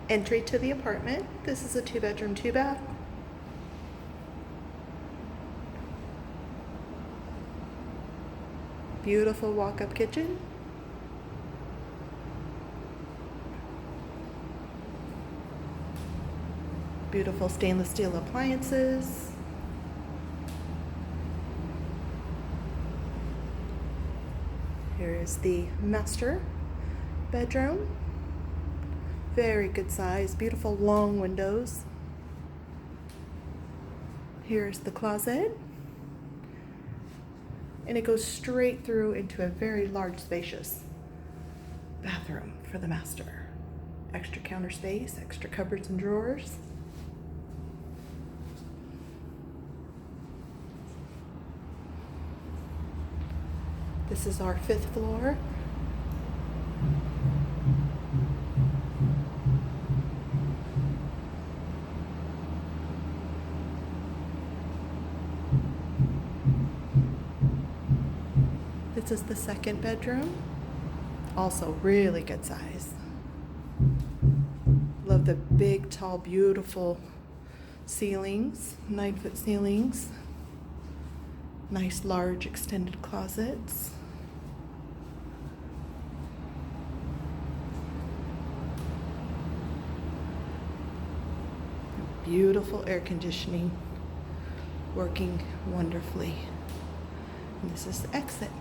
Entry to the apartment. This is a 2-bedroom, 2-bath. Beautiful walk-up kitchen. Beautiful stainless steel appliances. Here is the master bedroom. Very good size, beautiful long windows. Here's the closet. And it goes straight through into a very large, spacious bathroom for the master. Extra counter space, extra cupboards and drawers. This is our 5th floor. This is the 2nd bedroom. Also really good size. Love the big, tall, beautiful ceilings, 9-foot ceilings. Nice, large, extended closets. Beautiful air conditioning, working wonderfully. And this is the exit.